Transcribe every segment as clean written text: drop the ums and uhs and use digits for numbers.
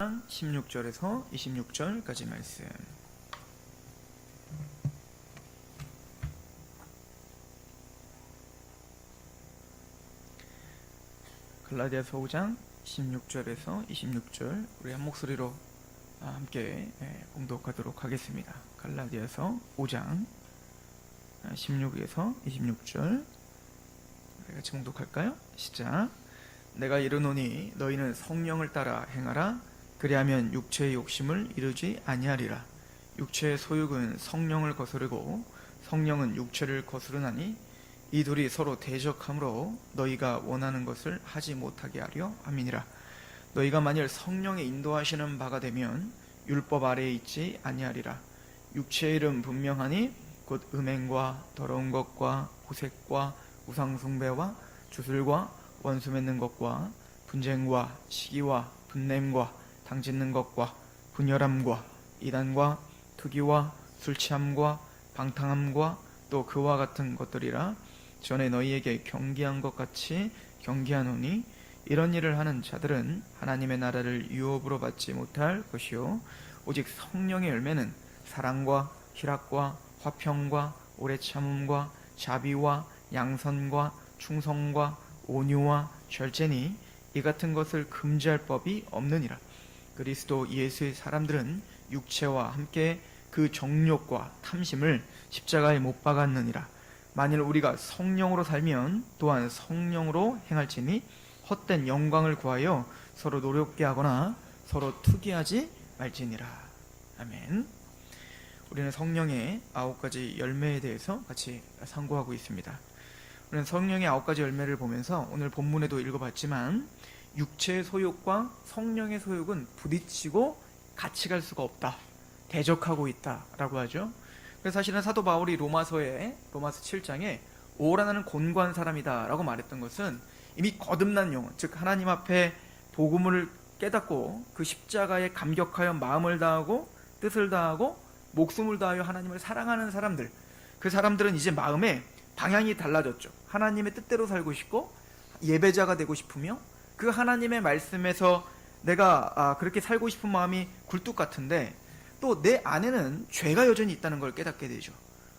16절에서 26절까지 말씀. 갈라디아서 5장 16절에서 26절 우리 한 목소리로 함께 봉독하도록 하겠습니다. 갈라디아서 5장 16에서 26절 같이 봉독할까요? 시작. 내가 이르노니 너희는 성령을 따라 행하라. 그리하면 육체의 욕심을 이루지 아니하리라. 육체의 소욕은 성령을 거스르고 성령은 육체를 거스르나니 이 둘이 서로 대적하므로 너희가 원하는 것을 하지 못하게 하려 함이니라. 너희가 만일 성령의 인도하시는 바가 되면 율법 아래에 있지 아니하리라. 육체의 일은 분명하니 곧 음행과 더러운 것과 호색과 우상숭배와 주술과 원수 맺는 것과 분쟁과 시기와 분냄과 당짓는 것과 분열함과 이단과 투기와 술취함과 방탕함과 또 그와 같은 것들이라. 전에 너희에게 경계한 것 같이 경계하노니 이런 일을 하는 자들은 하나님의 나라를 유업으로 받지 못할 것이요 오직 성령의 열매는 사랑과 희락과 화평과 오래 참음과 자비와 양선과 충성과 온유와 절제니 이 같은 것을 금지할 법이 없느니라. 그리스도 예수의 사람들은 육체와 함께 그 정욕과 탐심을 십자가에 못 박았느니라. 만일 우리가 성령으로 살면 또한 성령으로 행할지니 헛된 영광을 구하여 서로 노력게 하거나 서로 투기하지 말지니라. 아멘. 우리는 성령의 9가지 열매에 대해서 같이 상고하고 있습니다. 우리는 성령의 9가지 열매를 보면서 오늘 본문에도 읽어봤지만 육체의 소욕과 성령의 소욕은 부딪히고 같이 갈 수가 없다. 대적하고 있다라고 하죠. 그래서 사실은 사도 바울이 로마서 7장에 오라나는 곤고한 사람이다 라고 말했던 것은 이미 거듭난 영혼, 즉 하나님 앞에 복음을 깨닫고 그 십자가에 감격하여 마음을 다하고 뜻을 다하고 목숨을 다하여 하나님을 사랑하는 사람들, 그 사람들은 이제 마음에 방향이 달라졌죠. 하나님의 뜻대로 살고 싶고 예배자가 되고 싶으며 그 하나님의 말씀에서 내가 그렇게 살고 싶은 마음이 굴뚝 같은데 또 내 안에는 죄가 여전히 있다는 걸 깨닫게 되죠.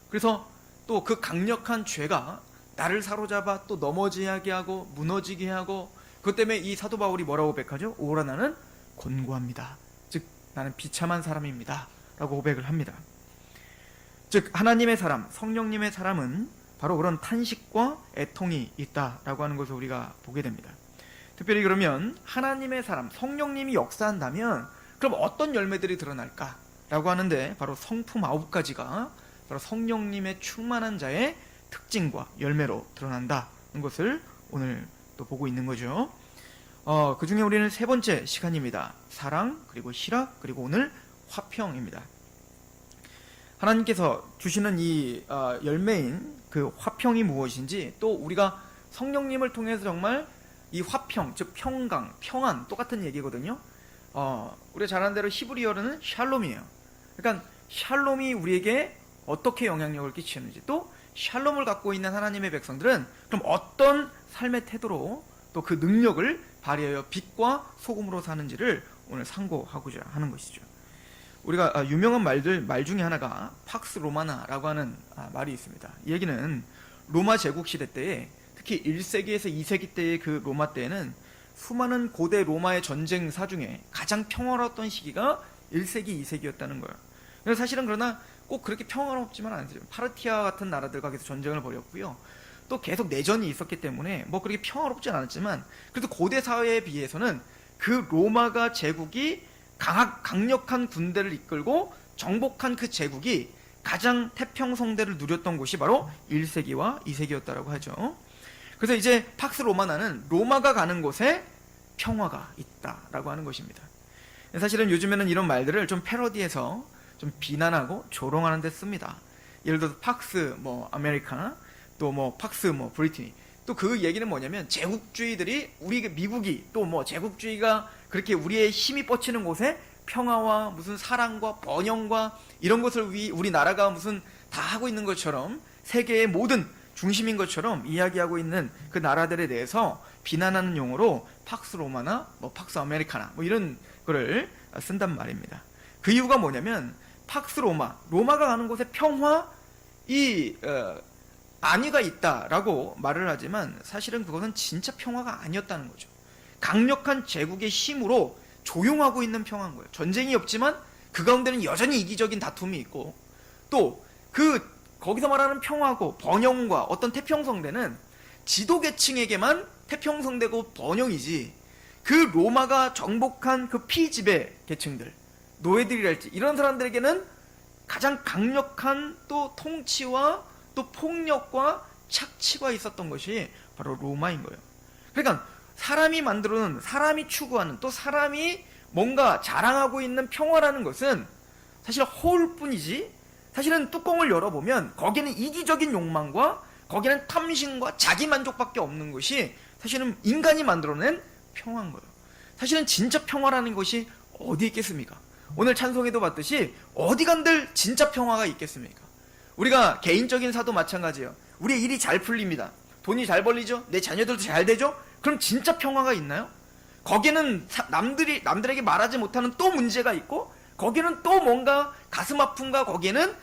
그래서 또 그 강력한 죄가 나를 사로잡아 또 넘어지게 하고 무너지게 하고 그것 때문에 이 사도 바울이 뭐라고 고백하죠? 오라 나는 곤고합니다. 즉 나는 비참한 사람입니다 라고 고백을 합니다. 즉 하나님의 사람, 성령님의 사람은 바로 그런 탄식과 애통이 있다라고 하는 것을 우리가 보게 됩니다. 특별히 그러면 하나님의 사람, 성령님이 역사한다면 그럼 어떤 열매들이 드러날까? 라고 하는데 바로 성품 9가지가 바로 성령님의 충만한 자의 특징과 열매로 드러난다는 것을 오늘 또 보고 있는 거죠. 그 중에 우리는 세 번째 시간입니다. 사랑, 그리고 희락, 그리고 오늘 화평입니다. 하나님께서 주시는 이 열매인 그 화평이 무엇인지 또 우리가 성령님을 통해서 정말 이 화평, 즉 평강, 평안 똑같은 얘기거든요. 우리가 잘 아는 대로 히브리어로는 샬롬이에요. 그러니까 샬롬이 우리에게 어떻게 영향력을 끼치는지 또 샬롬을 갖고 있는 하나님의 백성들은 그럼 어떤 삶의 태도로 또 그 능력을 발휘하여 빛과 소금으로 사는지를 오늘 상고하고자 하는 것이죠. 우리가 유명한 말 중에 하나가 팍스 로마나라고 하는 말이 있습니다. 이 얘기는 로마 제국 시대 때에 특히 1세기에서 2세기 때의 그 로마 때에는 수많은 고대 로마의 전쟁사 중에 가장 평화로웠던 시기가 1세기, 2세기였다는 거예요. 그래서 사실은 그러나 꼭 그렇게 평화롭지만 않았어요. 파르티아 같은 나라들과 계속 전쟁을 벌였고요. 또 계속 내전이 있었기 때문에 뭐 그렇게 평화롭진 않았지만 그래도 고대 사회에 비해서는 그 로마가 제국이 강력한 군대를 이끌고 정복한 그 제국이 가장 태평성대를 누렸던 곳이 바로 1세기와 2세기였다고 하죠. 그래서 이제 팍스 로마나는 로마가 가는 곳에 평화가 있다라고 하는 것입니다. 사실은 요즘에는 이런 말들을 좀 패러디해서 좀 비난하고 조롱하는 데 씁니다. 예를 들어서 팍스 아메리카나 또 팍스 브리티니 또 그 얘기는 뭐냐면 제국주의들이 우리 미국이 또 제국주의가 그렇게 우리의 힘이 뻗치는 곳에 평화와 무슨 사랑과 번영과 이런 것을 우리나라가 무슨 다 하고 있는 것처럼 세계의 모든 중심인 것처럼 이야기하고 있는 그 나라들에 대해서 비난하는 용어로 팍스 로마나 팍스 아메리카나 이런 그걸 쓴단 말입니다. 그 이유가 뭐냐면 팍스 로마가 가는 곳에 평화 안위가 있다라고 말을 하지만 사실은 그것은 진짜 평화가 아니었다는 거죠. 강력한 제국의 힘으로 조용하고 있는 평화인 거예요. 전쟁이 없지만 그 가운데는 여전히 이기적인 다툼이 있고, 또 거기서 말하는 평화고 번영과 어떤 태평성대는 지도계층에게만 태평성대고 번영이지, 그 로마가 정복한 그 피지배 계층들, 노예들이랄지 이런 사람들에게는 가장 강력한 또 통치와 또 폭력과 착취가 있었던 것이 바로 로마인 거예요. 그러니까 사람이 만들어놓은, 사람이 추구하는, 또 사람이 뭔가 자랑하고 있는 평화라는 것은 사실 허울뿐이지, 사실은 뚜껑을 열어보면 거기는 이기적인 욕망과 거기는 탐심과 자기만족밖에 없는 것이 사실은 인간이 만들어낸 평화인 거예요. 사실은 진짜 평화라는 것이 어디 있겠습니까? 오늘 찬송에도 봤듯이 어디 간들 진짜 평화가 있겠습니까? 우리가 개인적인 사도 마찬가지예요. 우리의 일이 잘 풀립니다. 돈이 잘 벌리죠? 내 자녀들도 잘 되죠? 그럼 진짜 평화가 있나요? 거기는 남들에게 말하지 못하는 또 문제가 있고, 거기는 또 뭔가 가슴 아픔과 거기에는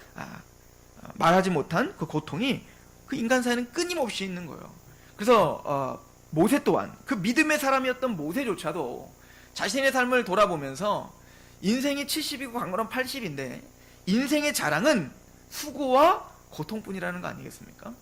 말하지 못한 그 고통이 그 인간 사이에는 끊임없이 있는 거예요. 그래서 모세 또한, 그 믿음의 사람이었던 모세조차도 자신의 삶을 돌아보면서 인생이 70이고 강건한 80인데 인생의 자랑은 수고와 고통뿐이라는 거 아니겠습니까?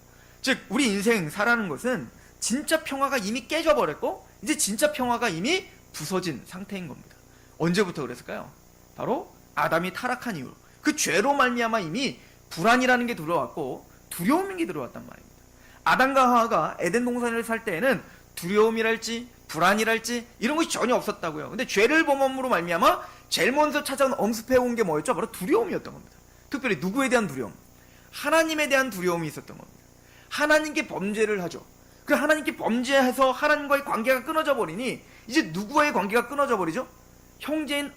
즉 우리 인생 살아가는 것은 진짜 평화가 이미 깨져버렸고 이제 진짜 평화가 이미 부서진 상태인 겁니다. 언제부터 그랬을까요? 바로 아담이 타락한 이후, 그 죄로 말미암아 이미 불안이라는 게 들어왔고 두려움인 게 들어왔단 말입니다. 아담과 하와가 에덴 동산을 살 때에는 두려움이랄지 불안이랄지 이런 것이 전혀 없었다고요. 근데 죄를 범함으로 말미암아 제일 먼저 찾아온 엄습해온 게 뭐였죠? 바로 두려움이었던 겁니다. 특별히 누구에 대한 두려움? 하나님에 대한 두려움이 있었던 겁니다. 하나님께 범죄를 하죠. 그 하나님께 범죄해서 하나님과의 관계가 끊어져 버리니 이제 누구와의 관계가 끊어져 버리죠? 형제인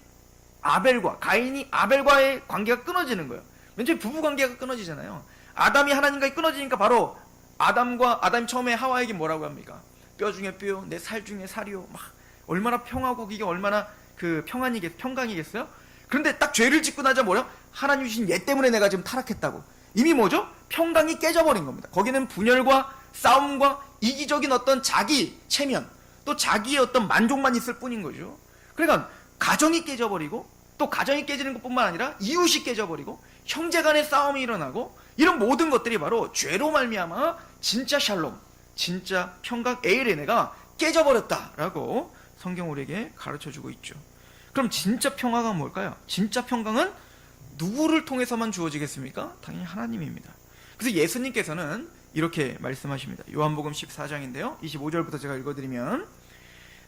가인이 아벨과의 관계가 끊어지는 거예요. 맨 처음에 부부 관계가 끊어지잖아요. 아담이 하나님과 끊어지니까 바로 아담이 처음에 하와에게 뭐라고 합니까? 뼈 중에 뼈요, 내 살 중에 살이요. 막 얼마나 평하고 이게 얼마나 그 평강이겠어요? 그런데 딱 죄를 짓고 나자 뭐요? 하나님 주신 얘 때문에 내가 지금 타락했다고. 이미 뭐죠? 평강이 깨져버린 겁니다. 거기는 분열과 싸움과 이기적인 어떤 자기 체면, 또 자기의 어떤 만족만 있을 뿐인 거죠. 그러니까 가정이 깨져버리고, 또 가정이 깨지는 것뿐만 아니라 이웃이 깨져버리고, 형제 간의 싸움이 일어나고, 이런 모든 것들이 바로 죄로 말미암아 진짜 샬롬, 진짜 평강 에이레네가 깨져버렸다라고 성경 우리에게 가르쳐주고 있죠. 그럼 진짜 평화가 뭘까요? 진짜 평강은 누구를 통해서만 주어지겠습니까? 당연히 하나님입니다. 그래서 예수님께서는 이렇게 말씀하십니다. 요한복음 14장인데요 25절부터 제가 읽어드리면,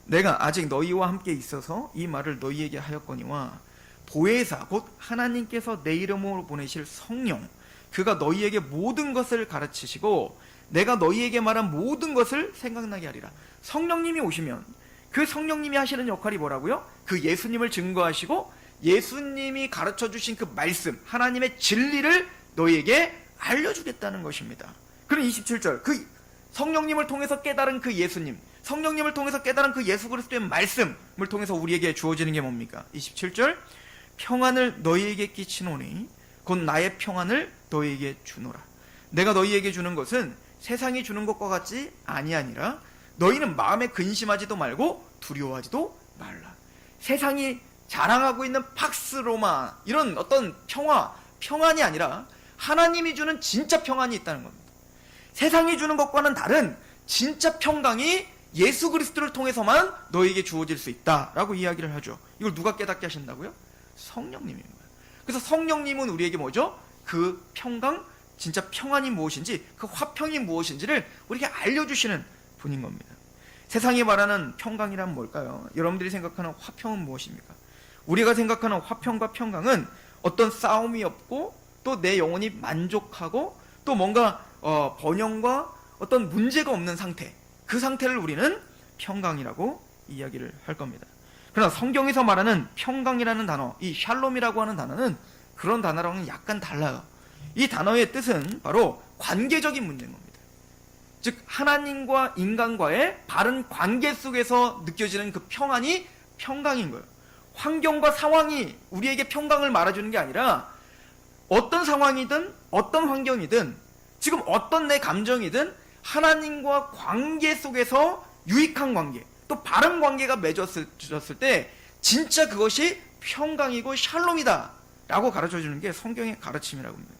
내가 아직 너희와 함께 있어서 이 말을 너희에게 하였거니와 보혜사 곧 하나님께서 내 이름으로 보내실 성령, 그가 너희에게 모든 것을 가르치시고 내가 너희에게 말한 모든 것을 생각나게 하리라. 성령님이 오시면 그 성령님이 하시는 역할이 뭐라고요? 그 예수님을 증거하시고 예수님이 가르쳐주신 그 말씀, 하나님의 진리를 너희에게 알려주겠다는 것입니다. 그럼 27절, 그 성령님을 통해서 깨달은 그 예수님, 성령님을 통해서 깨달은 그 예수 그리스도의 말씀을 통해서 우리에게 주어지는 게 뭡니까? 27절, 평안을 너희에게 끼치노니 곧 나의 평안을 너희에게 주노라. 내가 너희에게 주는 것은 세상이 주는 것과 같지 아니하니라. 너희는 마음에 근심하지도 말고 두려워하지도 말라. 세상이 자랑하고 있는 팍스 로마 이런 어떤 평안이 아니라 하나님이 주는 진짜 평안이 있다는 겁니다. 세상이 주는 것과는 다른 진짜 평강이 예수 그리스도를 통해서만 너에게 주어질 수 있다라고 이야기를 하죠. 이걸 누가 깨닫게 하신다고요? 성령님입니다. 그래서 성령님은 우리에게 뭐죠? 그 평강, 진짜 평안이 무엇인지, 그 화평이 무엇인지를 우리에게 알려주시는 분인 겁니다. 세상이 말하는 평강이란 뭘까요? 여러분들이 생각하는 화평은 무엇입니까? 우리가 생각하는 화평과 평강은 어떤 싸움이 없고 또 내 영혼이 만족하고 또 뭔가 번영과 어떤 문제가 없는 상태, 그 상태를 우리는 평강이라고 이야기를 할 겁니다. 그러나 성경에서 말하는 평강이라는 단어, 이 샬롬이라고 하는 단어는 그런 단어랑은 약간 달라요. 이 단어의 뜻은 바로 관계적인 문제인 겁니다. 즉 하나님과 인간과의 바른 관계 속에서 느껴지는 그 평안이 평강인 거예요. 환경과 상황이 우리에게 평강을 말해주는 게 아니라 어떤 상황이든 어떤 환경이든 지금 어떤 내 감정이든 하나님과 관계 속에서 유익한 관계, 또 바른 관계가 맺어졌을 때 진짜 그것이 평강이고 샬롬이다 라고 가르쳐주는 게 성경의 가르침이라고 합니다.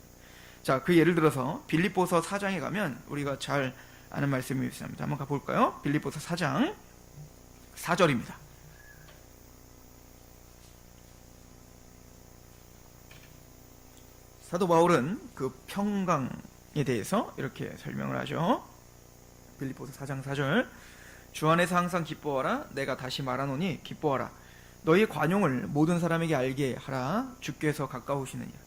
자, 그 예를 들어서 빌립보서 4장에 가면 우리가 잘 아는 말씀이 있습니다. 한번 가볼까요? 빌립보서 4장 4절입니다. 사도 바울은 그 평강에 대해서 이렇게 설명을 하죠. 빌립보서 4장 4절, 주 안에서 항상 기뻐하라. 내가 다시 말하노니 기뻐하라. 너희 관용을 모든 사람에게 알게 하라. 주께서 가까우시느니라.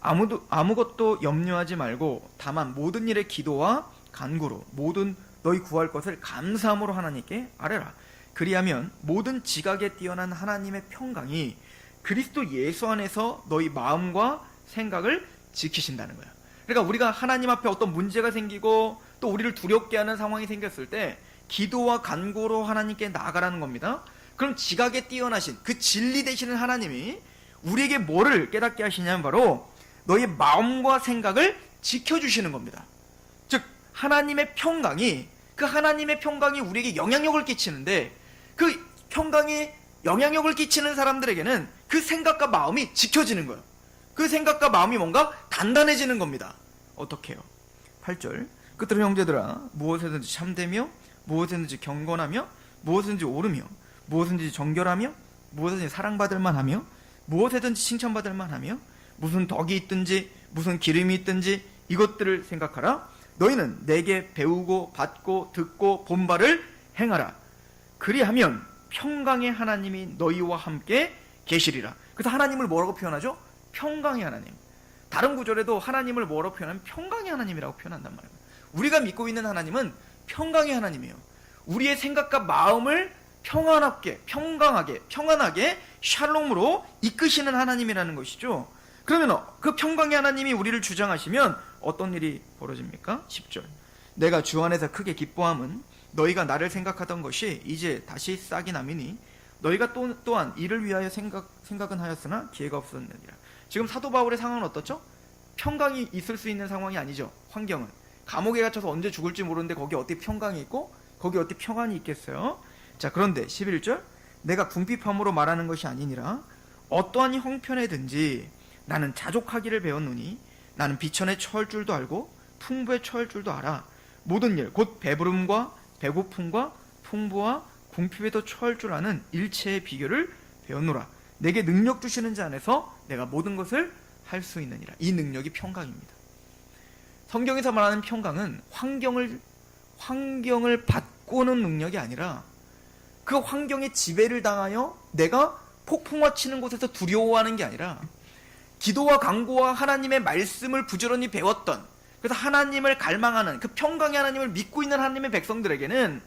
아무것도 염려하지 말고 다만 모든 일에 기도와 간구로 모든 너희 구할 것을 감사함으로 하나님께 아뢰라. 그리하면 모든 지각에 뛰어난 하나님의 평강이 그리스도 예수 안에서 너희 마음과 생각을 지키신다는 거예요. 그러니까 우리가 하나님 앞에 어떤 문제가 생기고 또 우리를 두렵게 하는 상황이 생겼을 때 기도와 간구로 하나님께 나아가라는 겁니다. 그럼 지각에 뛰어나신 그 진리 되시는 하나님이 우리에게 뭐를 깨닫게 하시냐면 바로 너희 마음과 생각을 지켜주시는 겁니다. 즉 하나님의 평강이, 그 하나님의 평강이 우리에게 영향력을 끼치는데, 그 평강이 영향력을 끼치는 사람들에게는 그 생각과 마음이 지켜지는 거예요. 그 생각과 마음이 뭔가 단단해지는 겁니다. 어떻게 해요? 8절, 끝으로 형제들아, 무엇에든지 참되며 무엇에든지 경건하며 무엇에든지 옳으며 무엇에든지 정결하며 무엇에든지 사랑받을 만하며 무엇에든지 칭찬받을 만하며 무슨 덕이 있든지 무슨 기름이 있든지 이것들을 생각하라. 너희는 내게 배우고 받고 듣고 본 바를 행하라. 그리하면 평강의 하나님이 너희와 함께 계시리라. 그래서 하나님을 뭐라고 표현하죠? 평강의 하나님. 다른 구절에도 하나님을 뭐라고 표현하면 평강의 하나님이라고 표현한단 말이에요. 우리가 믿고 있는 하나님은 평강의 하나님이에요. 우리의 생각과 마음을 평안하게, 평안하게 샬롬으로 이끄시는 하나님이라는 것이죠. 그러면 그 평강의 하나님이 우리를 주장하시면 어떤 일이 벌어집니까? 10절, 내가 주 안에서 크게 기뻐함은 너희가 나를 생각하던 것이 이제 다시 싹이 나미니 너희가 또한 이를 위하여 생각은 하였으나 기회가 없었느니라. 지금 사도 바울의 상황은 어떻죠? 평강이 있을 수 있는 상황이 아니죠. 환경은 감옥에 갇혀서 언제 죽을지 모르는데 거기 어떻게 평강이 있고 거기 어떻게 평안이 있겠어요? 자, 그런데 11절, 내가 궁핍함으로 말하는 것이 아니니라. 어떠한 형편에든지 나는 자족하기를 배웠노니 나는 비천에 처할 줄도 알고 풍부에 처할 줄도 알아. 모든 일 곧 배부름과 배고픔과 풍부와 궁핍에도 처할 줄 아는 일체의 비결을 배웠노라. 내게 능력 주시는 자 안에서 내가 모든 것을 할 수 있느니라. 이 능력이 평강입니다. 성경에서 말하는 평강은 환경을 바꾸는 능력이 아니라 그 환경에 지배를 당하여 내가 폭풍과 치는 곳에서 두려워하는 게 아니라 기도와 간구와 하나님의 말씀을 부지런히 배웠던, 그래서 하나님을 갈망하는 그 평강의 하나님을 믿고 있는 하나님의 백성들에게는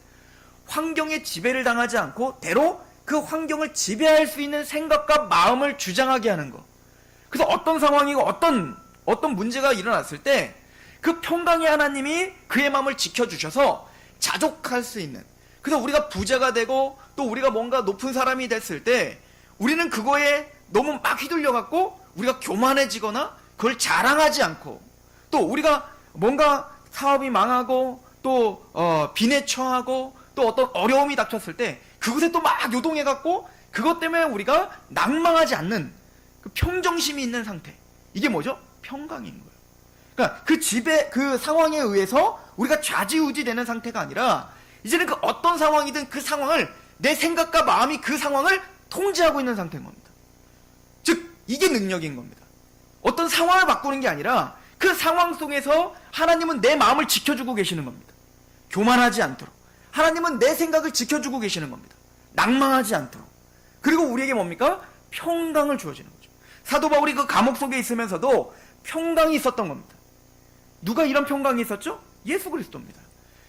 환경에 지배를 당하지 않고 대로 그 환경을 지배할 수 있는 생각과 마음을 주장하게 하는 것. 그래서 어떤 상황이고 어떤 문제가 일어났을 때 그 평강의 하나님이 그의 마음을 지켜주셔서 자족할 수 있는, 그래서 우리가 부자가 되고 또 우리가 뭔가 높은 사람이 됐을 때 우리는 그거에 너무 막 휘둘려갖고 우리가 교만해지거나 그걸 자랑하지 않고, 또 우리가 뭔가 사업이 망하고 또 빈에 처하고 또 어떤 어려움이 닥쳤을 때 그것에 또 막 요동해갖고 그것 때문에 우리가 낭망하지 않는 그 평정심이 있는 상태, 이게 뭐죠? 평강인 거예요. 그러니까 그 상황에 의해서 우리가 좌지우지 되는 상태가 아니라 이제는 그 어떤 상황이든 그 상황을, 내 생각과 마음이 그 상황을 통제하고 있는 상태인 겁니다. 즉 이게 능력인 겁니다. 어떤 상황을 바꾸는 게 아니라 그 상황 속에서 하나님은 내 마음을 지켜주고 계시는 겁니다. 교만하지 않도록 하나님은 내 생각을 지켜주고 계시는 겁니다. 낭망하지 않도록. 그리고 우리에게 뭡니까? 평강을 주어지는 거죠. 사도 바울이 그 감옥 속에 있으면서도 평강이 있었던 겁니다. 누가 이런 평강이 있었죠? 예수 그리스도입니다.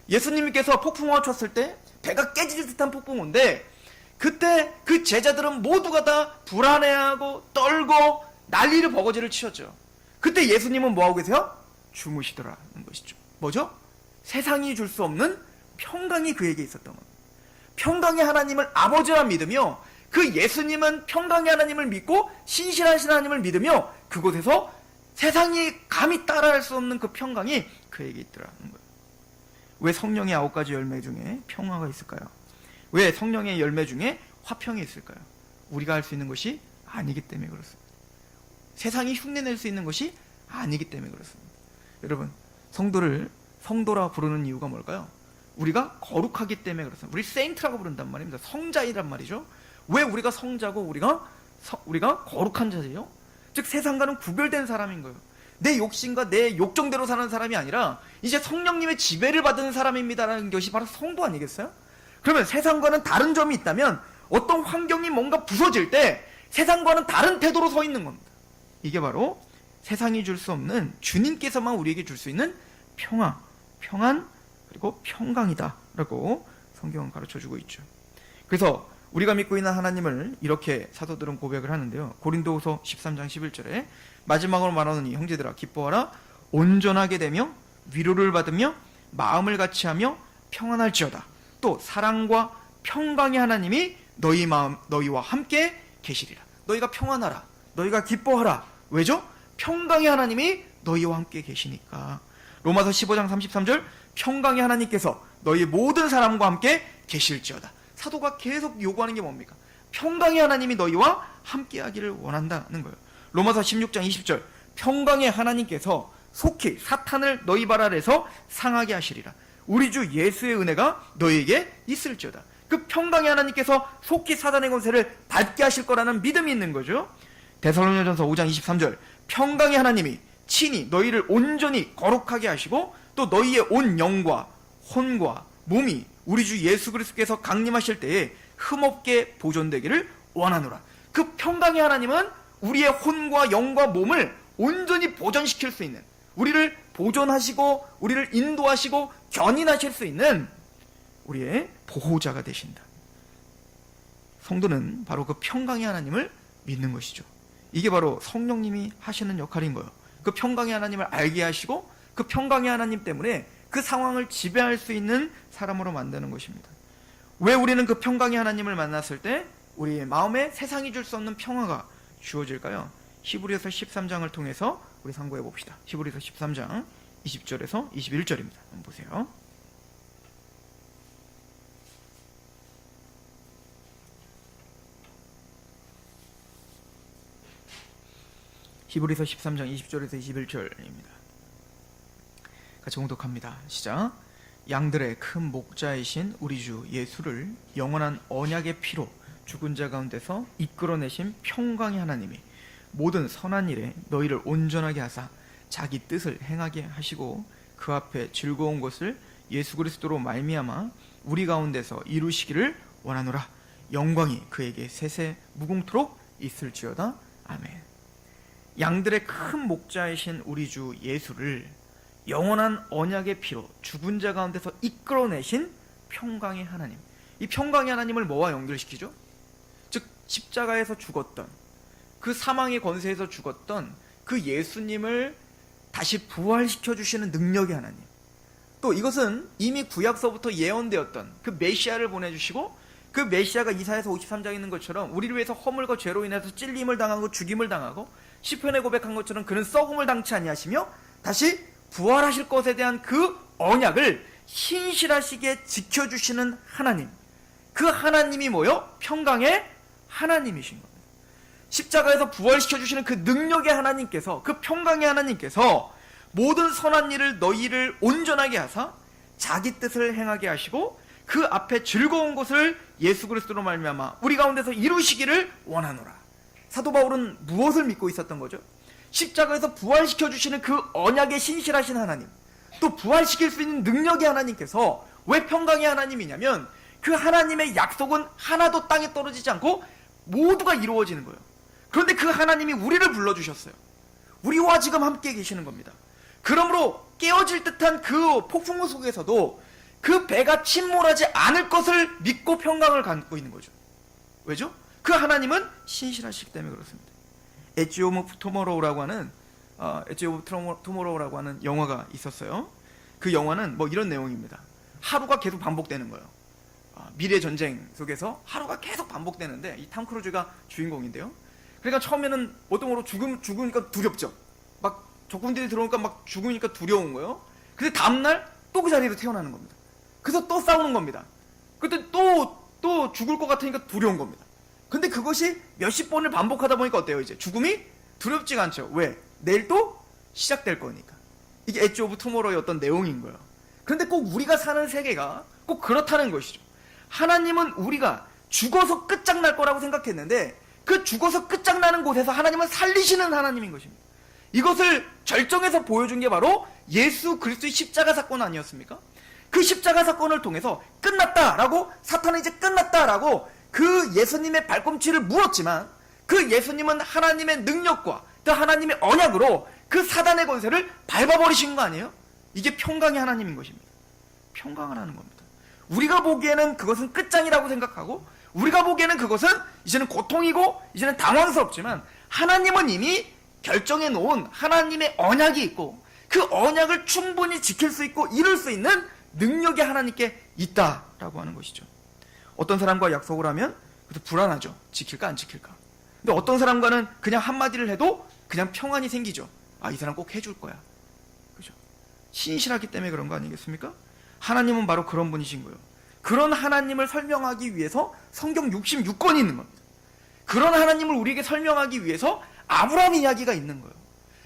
예수님께서 폭풍우가 쳤을 때 배가 깨질 듯한 폭풍우인데 그때 그 제자들은 모두가 다 불안해하고 떨고 난리를 버거지를 치셨죠. 그때 예수님은 뭐하고 계세요? 주무시더라는 것이죠. 뭐죠? 세상이 줄 수 없는 평강이 그에게 있었던 겁니다. 평강의 하나님을 아버지라 믿으며 그 예수님은 평강의 하나님을 믿고 신실하신 하나님을 믿으며 그곳에서 세상이 감히 따라할 수 없는 그 평강이 그에게 있더라는 거예요. 왜 성령의 9가지 열매 중에 평화가 있을까요? 왜 성령의 열매 중에 화평이 있을까요? 우리가 할 수 있는 것이 아니기 때문에 그렇습니다. 세상이 흉내낼 수 있는 것이 아니기 때문에 그렇습니다. 여러분, 성도를 성도라 부르는 이유가 뭘까요? 우리가 거룩하기 때문에 그렇습니다. 우리 세인트라고 부른단 말입니다. 성자이란 말이죠. 왜 우리가 성자고 우리가 거룩한 자예요? 즉 세상과는 구별된 사람인 거예요. 내 욕심과 내 욕정대로 사는 사람이 아니라 이제 성령님의 지배를 받은 사람입니다라는 것이 바로 성도 아니겠어요? 그러면 세상과는 다른 점이 있다면 어떤 환경이 뭔가 부서질 때 세상과는 다른 태도로 서 있는 겁니다. 이게 바로 세상이 줄 수 없는 주님께서만 우리에게 줄 수 있는 평화, 평안, 그리고 평강이다 라고 성경은 가르쳐주고 있죠. 그래서 우리가 믿고 있는 하나님을 이렇게 사도들은 고백을 하는데요. 고린도후서 13장 11절에 마지막으로 말하노니 형제들아 기뻐하라, 온전하게 되며 위로를 받으며 마음을 같이하며 평안할지어다. 또 사랑과 평강의 하나님이 너희와 함께 계시리라. 너희가 평안하라, 너희가 기뻐하라. 왜죠? 평강의 하나님이 너희와 함께 계시니까. 로마서 15장 33절 평강의 하나님께서 너희 모든 사람과 함께 계실지어다. 사도가 계속 요구하는 게 뭡니까? 평강의 하나님이 너희와 함께 하기를 원한다는 거예요. 로마서 16장 20절 평강의 하나님께서 속히 사탄을 너희 발 아래서 상하게 하시리라. 우리 주 예수의 은혜가 너희에게 있을지어다. 그 평강의 하나님께서 속히 사단의 권세를 밟게 하실 거라는 믿음이 있는 거죠. 데살로니가전서 5장 23절 평강의 하나님이 친히 너희를 온전히 거룩하게 하시고 또 너희의 온 영과 혼과 몸이 우리 주 예수 그리스도께서 강림하실 때에 흠없게 보존되기를 원하노라. 그 평강의 하나님은 우리의 혼과 영과 몸을 온전히 보존시킬 수 있는, 우리를 보존하시고 우리를 인도하시고 견인하실 수 있는 우리의 보호자가 되신다. 성도는 바로 그 평강의 하나님을 믿는 것이죠. 이게 바로 성령님이 하시는 역할인 거예요. 그 평강의 하나님을 알게 하시고 그 평강의 하나님 때문에 그 상황을 지배할 수 있는 사람으로 만드는 것입니다. 왜 우리는 그 평강의 하나님을 만났을 때 우리의 마음에 세상이 줄 수 없는 평화가 주어질까요? 히브리서 13장을 통해서 우리 상고해 봅시다. 히브리서 13장 20절에서 21절입니다. 한번 보세요. 히브리서 13장 20절에서 21절입니다. 같이 공독합니다. 시작. 양들의 큰 목자이신 우리 주 예수를 영원한 언약의 피로 죽은 자 가운데서 이끌어내신 평강의 하나님이 모든 선한 일에 너희를 온전하게 하사 자기 뜻을 행하게 하시고 그 앞에 즐거운 것을 예수 그리스도로 말미암아 우리 가운데서 이루시기를 원하노라. 영광이 그에게 세세 무궁토록 있을지어다. 아멘. 양들의 큰 목자이신 우리 주 예수를 영원한 언약의 피로 죽은 자 가운데서 이끌어내신 평강의 하나님. 이 평강의 하나님을 뭐와 연결시키죠? 즉 십자가에서 죽었던, 그 사망의 권세에서 죽었던 그 예수님을 다시 부활시켜 주시는 능력의 하나님. 또 이것은 이미 구약서부터 예언되었던 그 메시아를 보내주시고, 그 메시아가 이사야서 53장에 있는 것처럼 우리를 위해서 허물과 죄로 인해서 찔림을 당하고 죽임을 당하고 시편에 고백한 것처럼 그는 썩음을 당치 아니하시며 다시 부활하실 것에 대한 그 언약을 신실하시게 지켜주시는 하나님. 그 하나님이 뭐요? 평강의 하나님이신 겁니다. 십자가에서 부활시켜주시는 그 능력의 하나님께서, 그 평강의 하나님께서 모든 선한 일을 너희를 온전하게 하사 자기 뜻을 행하게 하시고 그 앞에 즐거운 것을 예수 그리스도로 말미암아 우리 가운데서 이루시기를 원하노라. 사도 바울은 무엇을 믿고 있었던 거죠? 십자가에서 부활시켜주시는 그 언약에 신실하신 하나님, 또 부활시킬 수 있는 능력의 하나님께서 왜 평강의 하나님이냐면 그 하나님의 약속은 하나도 땅에 떨어지지 않고 모두가 이루어지는 거예요. 그런데 그 하나님이 우리를 불러주셨어요. 우리와 지금 함께 계시는 겁니다. 그러므로 깨어질 듯한 그 폭풍우 속에서도 그 배가 침몰하지 않을 것을 믿고 평강을 갖고 있는 거죠. 왜죠? 그 하나님은 신실하시기 때문에 그렇습니다. 엣지 오브 투모로우라고 하는 영화가 있었어요. 그 영화는 뭐 이런 내용입니다. 하루가 계속 반복되는 거예요. 미래 전쟁 속에서 하루가 계속 반복되는데, 이 탐 크루즈가 주인공인데요. 그러니까 처음에는 어떤 죽으니까 두렵죠. 막 적군들이 들어오니까 막 죽으니까 두려운 거예요. 근데 다음날 또 그 자리로 태어나는 겁니다. 그래서 또 싸우는 겁니다. 그때 또 죽을 것 같으니까 두려운 겁니다. 근데 그것이 몇십 번을 반복하다 보니까 어때요? 이제 죽음이 두렵지가 않죠. 왜? 내일 또 시작될 거니까. 이게 엣지 오브 투모로우의 어떤 내용인 거예요. 그런데 꼭 우리가 사는 세계가 꼭 그렇다는 것이죠. 하나님은 우리가 죽어서 끝장날 거라고 생각했는데, 그 죽어서 끝장나는 곳에서 하나님은 살리시는 하나님인 것입니다. 이것을 절정에서 보여준 게 바로 예수 그리스도의 십자가 사건 아니었습니까? 그 십자가 사건을 통해서 끝났다라고, 사탄은 이제 끝났다라고 그 예수님의 발꿈치를 물었지만, 그 예수님은 하나님의 능력과 또 하나님의 언약으로 그 사단의 권세를 밟아버리신 거 아니에요? 이게 평강의 하나님인 것입니다. 평강을 하는 겁니다. 우리가 보기에는 그것은 끝장이라고 생각하고, 우리가 보기에는 그것은 이제는 고통이고 이제는 당황스럽지만, 하나님은 이미 결정해 놓은 하나님의 언약이 있고, 그 언약을 충분히 지킬 수 있고 이룰 수 있는 능력이 하나님께 있다라고 하는 것이죠. 어떤 사람과 약속을 하면 그래도 불안하죠. 지킬까 안 지킬까. 근데 어떤 사람과는 그냥 한마디를 해도 그냥 평안이 생기죠. 아, 이 사람 꼭 해줄 거야. 그죠? 신실하기 때문에 그런 거 아니겠습니까? 하나님은 바로 그런 분이신 거예요. 그런 하나님을 설명하기 위해서 성경 66권이 있는 겁니다. 그런 하나님을 우리에게 설명하기 위해서 아브라함 이야기가 있는 거예요.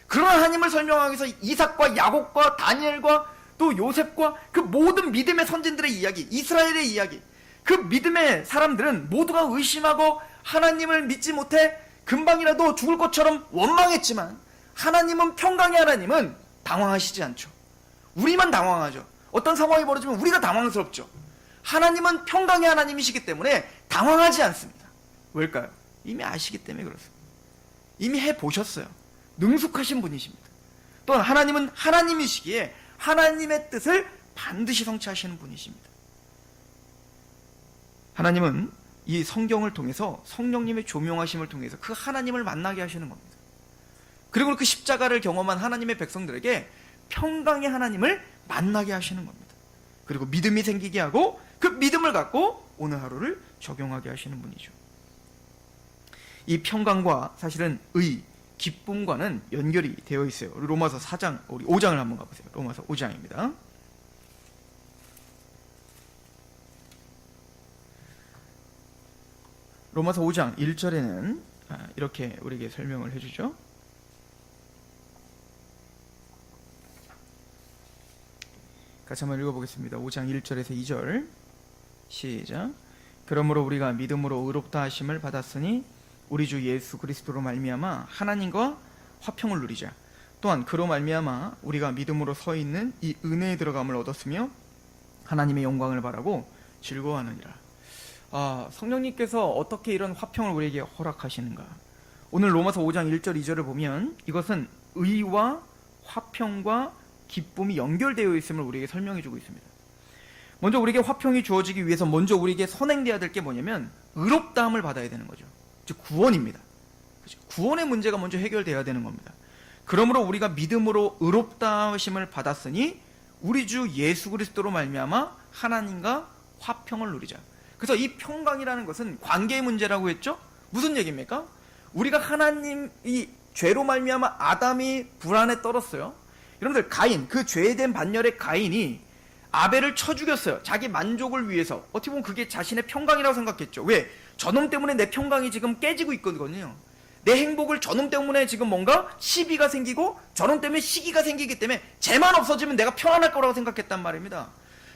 그런 하나님을 설명하기 위해서 이삭과 야곱과 다니엘과 또 요셉과 그 모든 믿음의 선진들의 이야기, 이스라엘의 이야기, 그 믿음의 사람들은 모두가 의심하고 하나님을 믿지 못해 금방이라도 죽을 것처럼 원망했지만, 하나님은, 평강의 하나님은 당황하시지 않죠. 우리만 당황하죠. 어떤 상황이 벌어지면 우리가 당황스럽죠. 하나님은 평강의 하나님이시기 때문에 당황하지 않습니다. 왜일까요? 이미 아시기 때문에 그렇습니다. 이미 해보셨어요. 능숙하신 분이십니다. 또한 하나님은 하나님이시기에 하나님의 뜻을 반드시 성취하시는 분이십니다. 하나님은 이 성경을 통해서 성령님의 조명하심을 통해서 그 하나님을 만나게 하시는 겁니다. 그리고 그 십자가를 경험한 하나님의 백성들에게 평강의 하나님을 만나게 하시는 겁니다. 그리고 믿음이 생기게 하고 그 믿음을 갖고 오늘 하루를 적용하게 하시는 분이죠. 이 평강과 사실은 기쁨과는 연결이 되어 있어요. 우리 로마서 4장, 우리 5장을 한번 가보세요. 로마서 5장입니다. 로마서 5장 1절에는 이렇게 우리에게 설명을 해주죠. 같이 한번 읽어보겠습니다. 5장 1절에서 2절 시작. 그러므로 우리가 믿음으로 의롭다 하심을 받았으니 우리 주 예수 그리스도로 말미암아 하나님과 화평을 누리자. 또한 그로 말미암아 우리가 믿음으로 서 있는 이 은혜에 들어감을 얻었으며 하나님의 영광을 바라고 즐거워하느니라. 성령님께서 어떻게 이런 화평을 우리에게 허락하시는가? 오늘 로마서 5장 1절 2절을 보면 이것은 의와 화평과 기쁨이 연결되어 있음을 우리에게 설명해주고 있습니다. 먼저 우리에게 화평이 주어지기 위해서 먼저 우리에게 선행돼야 될 게 뭐냐면 의롭다함을 받아야 되는 거죠. 즉 구원입니다. 그렇죠? 구원의 문제가 먼저 해결돼야 되는 겁니다. 그러므로 우리가 믿음으로 의롭다 하심을 받았으니 우리 주 예수 그리스도로 말미암아 하나님과 화평을 누리자. 그래서 이 평강이라는 것은 관계의 문제라고 했죠? 무슨 얘기입니까? 우리가 하나님, 이 죄로 말미암아 아담이 불안에 떨었어요. 여러분들, 가인, 그 죄된 반열의 가인이 아벨을 쳐 죽였어요. 자기 만족을 위해서. 어떻게 보면 그게 자신의 평강이라고 생각했죠. 왜? 저놈 때문에 내 평강이 지금 깨지고 있거든요. 내 행복을 저놈 때문에 지금 뭔가 시비가 생기고 저놈 때문에 시기가 생기기 때문에 쟤만 없어지면 내가 편안할 거라고 생각했단 말입니다.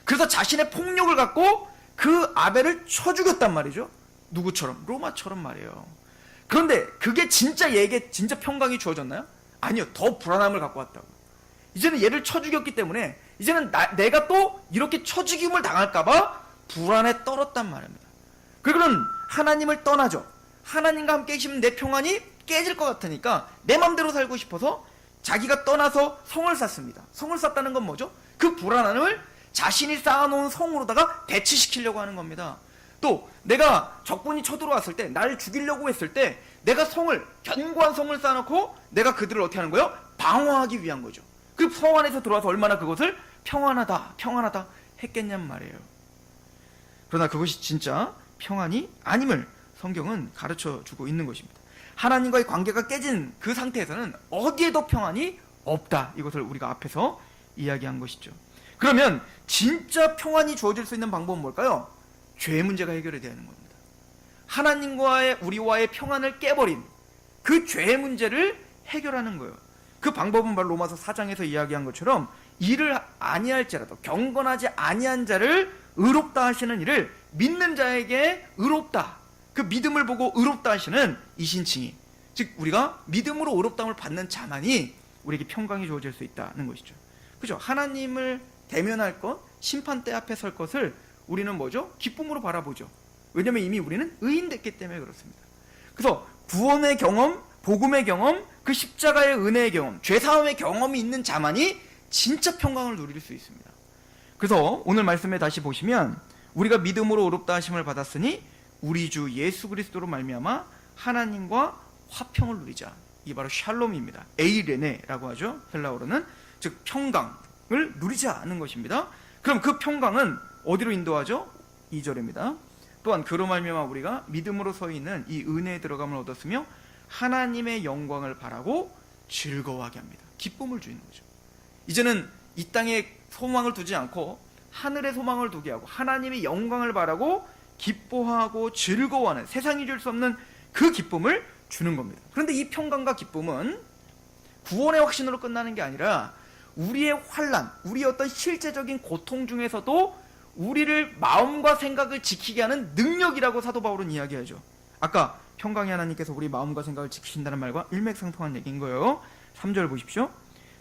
그래서 자신의 폭력을 갖고 그 아벨을 쳐 죽였단 말이죠. 누구처럼? 로마처럼 말이에요. 그런데 그게 진짜 얘에게 진짜 평강이 주어졌나요? 아니요. 더 불안함을 갖고 왔다고. 이제는 얘를 쳐 죽였기 때문에 이제는 내가 또 이렇게 쳐 죽임을 당할까봐 불안에 떨었단 말입니다. 그리고는 하나님을 떠나죠. 하나님과 함께 계시면 내 평안이 깨질 것 같으니까 내 맘대로 살고 싶어서 자기가 떠나서 성을 쌓습니다. 성을 쌓다는 건 뭐죠? 그 불안함을 자신이 쌓아놓은 성으로다가 배치시키려고 하는 겁니다. 또 내가 적군이 쳐들어왔을 때, 나를 죽이려고 했을 때 내가 성을, 견고한 성을 쌓아놓고 내가 그들을 어떻게 하는 거예요? 방어하기 위한 거죠. 그 성 안에서 들어와서 얼마나 그것을 평안하다 했겠냔 말이에요. 그러나 그것이 진짜 평안이 아님을 성경은 가르쳐 주고 있는 것입니다. 하나님과의 관계가 깨진 그 상태에서는 어디에도 평안이 없다. 이것을 우리가 앞에서 이야기한 것이죠. 그러면 진짜 평안이 주어질 수 있는 방법은 뭘까요? 죄 문제가 해결이 되는 겁니다. 하나님과의 우리와의 평안을 깨버린 그 죄 문제를 해결하는 거예요. 그 방법은 바로 로마서 4장에서 이야기한 것처럼 이를 아니할지라도 경건하지 아니한 자를 의롭다 하시는 이를 믿는 자에게 의롭다, 그 믿음을 보고 의롭다 하시는 이신칭이, 즉 우리가 믿음으로 의롭다함을 받는 자만이 우리에게 평강이 주어질 수 있다는 것이죠. 그죠? 하나님을 대면할 것, 심판대 앞에 설 것을 우리는 뭐죠? 기쁨으로 바라보죠. 왜냐하면 이미 우리는 의인 됐기 때문에 그렇습니다. 그래서 구원의 경험, 복음의 경험, 그 십자가의 은혜의 경험, 죄사함의 경험이 있는 자만이 진짜 평강을 누릴 수 있습니다. 그래서 오늘 말씀에 다시 보시면 우리가 믿음으로 의롭다 하심을 받았으니 우리 주 예수 그리스도로 말미암아 하나님과 화평을 누리자. 이게 바로 샬롬입니다. 에이레네라고 하죠. 헬라어로는. 즉 평강을 누리자는 것입니다. 그럼 그 평강은 어디로 인도하죠? 2절입니다. 또한 그로 말미암아 우리가 믿음으로 서 있는 이 은혜에 들어감을 얻었으며 하나님의 영광을 바라고 즐거워하게 합니다. 기쁨을 주는 거죠. 이제는 이 땅에 소망을 두지 않고 하늘에 소망을 두게 하고 하나님의 영광을 바라고 기뻐하고 즐거워하는, 세상이 줄 수 없는 그 기쁨을 주는 겁니다. 그런데 이 평강과 기쁨은 구원의 확신으로 끝나는 게 아니라 우리의 환난, 우리의 어떤 실제적인 고통 중에서도 우리를 마음과 생각을 지키게 하는 능력이라고 사도 바울은 이야기하죠. 아까 평강의 하나님께서 우리 마음과 생각을 지키신다는 말과 일맥상통한 얘기인 거예요. 3절 보십시오.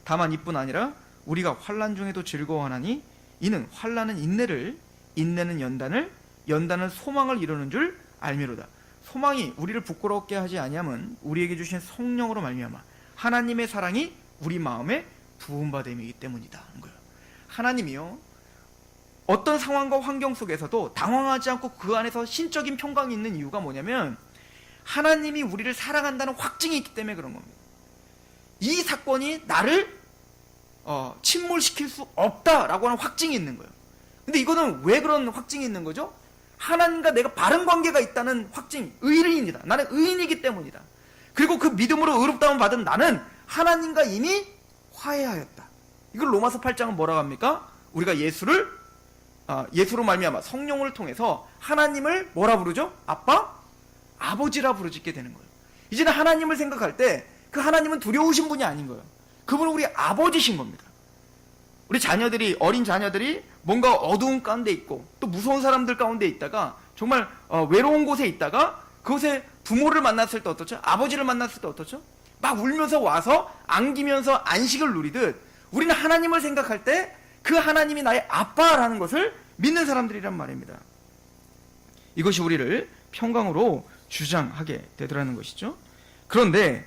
다만 이뿐 아니라 우리가 환난 중에도 즐거워하나니 이는 환난은 인내를, 인내는 연단을, 연단은 소망을 이루는 줄 알미로다. 소망이 우리를 부끄럽게 하지 아니함은 우리에게 주신 성령으로 말미암아 하나님의 사랑이 우리 마음에 부음받음이기 때문이다 하는 거예요. 하나님이요, 어떤 상황과 환경 속에서도 당황하지 않고 그 안에서 신적인 평강이 있는 이유가 뭐냐면 하나님이 우리를 사랑한다는 확증이 있기 때문에 그런 겁니다. 이 사건이 나를 침몰시킬 수 없다라고 하는 확증이 있는 거예요. 근데 이거는 왜 그런 확증이 있는 거죠? 하나님과 내가 바른 관계가 있다는 확증, 의인이다. 나는 의인이기 때문이다. 그리고 그 믿음으로 의롭다함을 받은 나는 하나님과 이미 화해하였다. 이걸 로마서 8장은 뭐라고 합니까? 우리가 예수로 말미암아 성령을 통해서 하나님을 뭐라 부르죠? 아빠? 아버지라 부르짖게 되는 거예요. 이제는 하나님을 생각할 때 그 하나님은 두려우신 분이 아닌 거예요. 그분은 우리 아버지신 겁니다. 우리 자녀들이, 어린 자녀들이 뭔가 어두운 가운데 있고 또 무서운 사람들 가운데 있다가 정말 외로운 곳에 있다가 그곳에 부모를 만났을 때 어떻죠? 아버지를 만났을 때 어떻죠? 막 울면서 와서 안기면서 안식을 누리듯 우리는 하나님을 생각할 때 그 하나님이 나의 아빠라는 것을 믿는 사람들이란 말입니다. 이것이 우리를 평강으로 주장하게 되더라는 것이죠. 그런데